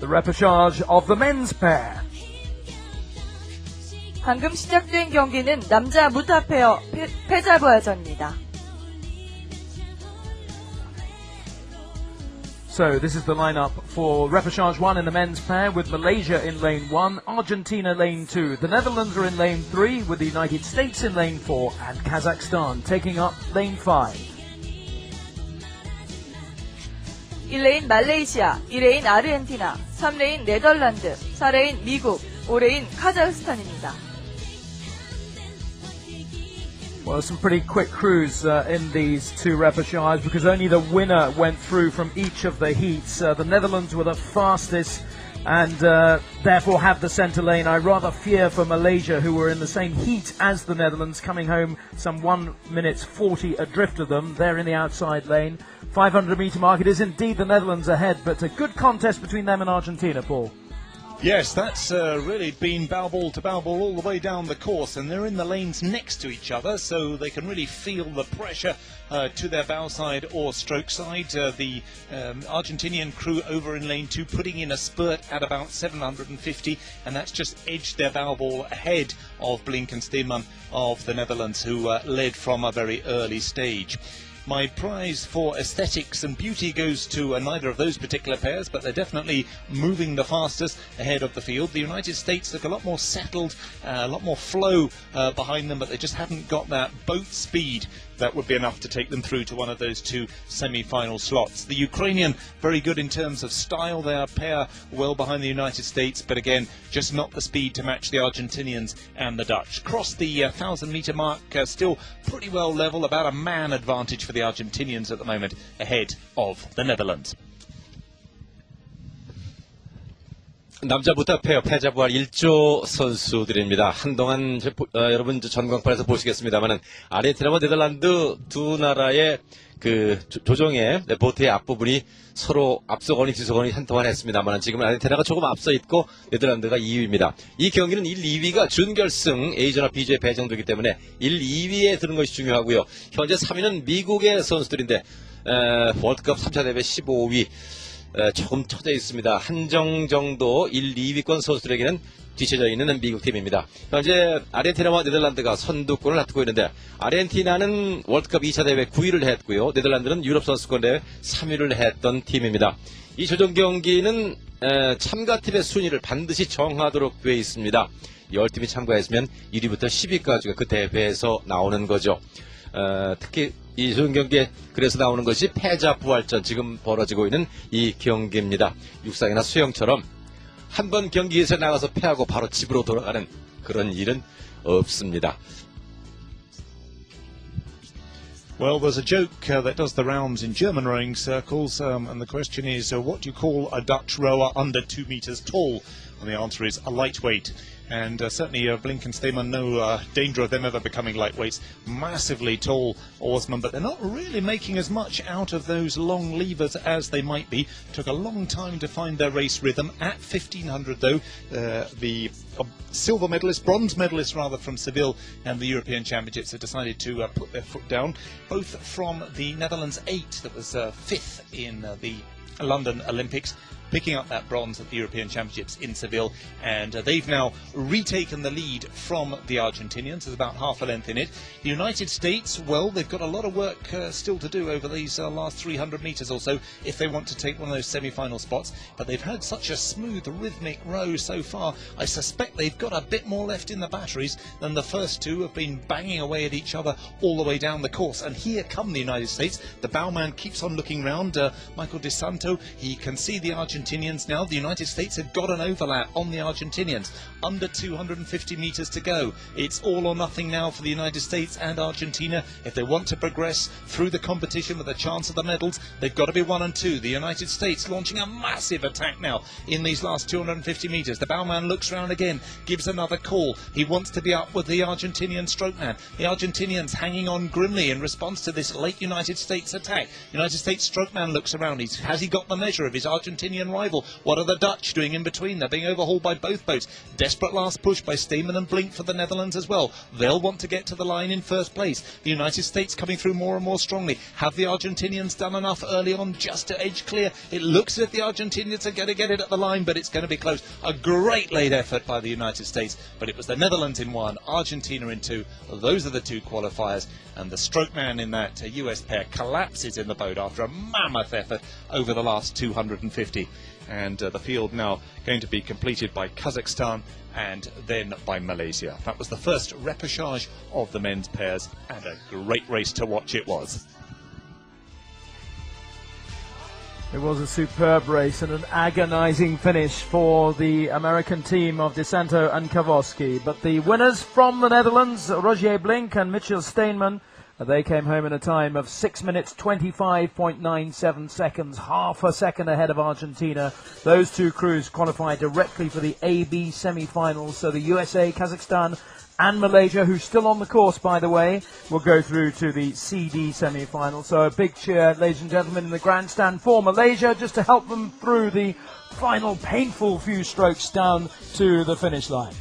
The repechaje of the men's pair. 방금 시작된 경기는 남자 무타 페어 패자부활전입니다. So this is the lineup for repechaje 1 in the men's pair, with Malaysia in lane 1, Argentina lane 2, the Netherlands are in lane 3, with the United States in lane 4, and Kazakhstan taking up lane 5. 1레인 말레이시아, 2레인 아르헨티나, 3레인 네덜란드, 4레인 미국, 5레인 카자흐스탄입니다. Well, some pretty quick crews in these two repechages, because only the winner went through from each of the heats. The Netherlands were the fastest and therefore have the centre lane. I rather fear for Malaysia, who were in the same heat as the Netherlands, coming home some 1 minute 40 adrift of them. They're in the outside lane. 500-metre mark, it is indeed the Netherlands ahead, but a good contest between them and Argentina, Paul. Yes, that's really been bow ball to bow ball all the way down the course, and they're in the lanes next to each other, so they can really feel the pressure to their bow side or stroke side. The Argentinian crew over in lane 2 putting in a spurt at about 750, and that's just edged their bow ball ahead of Blinkensteeman of the Netherlands, who led from a very early stage. My prize for aesthetics and beauty goes to neither of those particular pairs, but they're definitely moving the fastest ahead of the field. The United States look a lot more settled, a lot more flow behind them, but they just haven't got that boat speed that would be enough to take them through to one of those two semi-final slots. The Ukrainian, very good in terms of style. They are a pair well behind the United States, but again, just not the speed to match the Argentinians and the Dutch. Across the 1,000-metre mark, still pretty well level, about a man advantage for the Argentinians at the moment, ahead of the Netherlands. 남자 무타 페어 패자부활 1조 선수들입니다. 한동안 여러분 전광판에서 보시겠습니다만은 아르헨티나와 네덜란드 두 나라의 그 조정의 보트의 앞부분이 서로 앞서거니 뒤서거니 한동안 했습니다만 지금은 아르헨티나가 조금 앞서 있고 네덜란드가 2위입니다. 이 경기는 1, 2위가 준결승 A조나 B조에 배정되기 때문에 1, 2위에 드는 것이 중요하고요. 현재 3위는 미국의 선수들인데 월드컵 3차 대회 15위 조금 처져 있습니다. 한정 정도 1, 2위권 선수들에게는 뒤쳐져 있는 미국 팀입니다. 현재 아르헨티나와 네덜란드가 선두권을 다투고 있는데 아르헨티나는 월드컵 2차 대회 9위를 했고요. 네덜란드는 유럽 선수권 대회 3위를 했던 팀입니다. 이 조정 경기는 참가팀의 순위를 반드시 정하도록 되어 있습니다. 10팀이 참가했으면 1위부터 10위까지가 그 대회에서 나오는 거죠. 특히 이 조정 경기에 그래서 나오는 것이 패자부활전, 지금 벌어지고 있는 이 경기입니다. 육상이나 수영처럼 한 번 경기에서 나가서 패하고 바로 집으로 돌아가는 그런 일은 없습니다. Well, there's a joke that does the rounds in German rowing circles, and the question is, what do you call a Dutch rower under 2 meters tall? And the answer is a lightweight. And certainly Blinkensteeman, no danger of them ever becoming lightweights. Massively tall oarsmen, but they're not really making as much out of those long levers as they might be. Took a long time to find their race rhythm. At 1500 though, the silver medalist, bronze medalist rather, from Seville and the European Championships have decided to put their foot down. Both from the Netherlands 8, that was 5th in the London Olympics, picking up that bronze at the European Championships in Seville, and they've now retaken the lead from the Argentinians. There's about half a length in it. The United States, well, they've got a lot of work still to do over these last 300 metres or so if they want to take one of those semi-final spots, but they've had such a smooth, rhythmic row so far. I suspect they've got a bit more left in the batteries than the first two have been banging away at each other all the way down the course. And here come the United States. The bowman keeps on looking round. Michael De Santo, he can see the Argentinians now. The United States have got an overlap on the Argentinians. Under 250 metres to go. It's all or nothing now for the United States and Argentina. If they want to progress through the competition with a chance of the medals, they've got to be 1 and 2. The United States launching a massive attack now in these last 250 metres. The bowman looks round again, gives another call. He wants to be up with the Argentinian strokeman. The Argentinians hanging on grimly in response to this late United States attack. United States strokeman looks around. Has he got the measure of his Argentinian Austrian rival. What are the Dutch doing in between? They're being overhauled by both boats. Desperate last push by Steeman and Blink for the Netherlands as well. They'll want to get to the line in first place. The United States coming through more and more strongly. Have the Argentinians done enough early on just to edge clear? It looks as if the Argentinians are going to get it at the line, but it's going to be close. A great late effort by the United States, but it was the Netherlands in one, Argentina in two. Those are the two qualifiers, and the stroke man in that US pair collapses in the boat after a mammoth effort over the last 250. And the field now going to be completed by Kazakhstan and then by Malaysia. That was the first repechaje of the men's pairs, and a great race to watch it was. It was a superb race and an agonizing finish for the American team of DeSanto and Kavoski. But the winners from the Netherlands, Rogier Blink and Mitchell Steenman, they came home in a time of 6 minutes 25.97 seconds, half a second ahead of Argentina. Those two crews qualified directly for the AB semi-finals, so the USA, Kazakhstan and Malaysia, who's still on the course, by the way, will go through to the CD semi-final. So a big cheer, ladies and gentlemen, in the grandstand for Malaysia, just to help them through the final painful few strokes down to the finish line.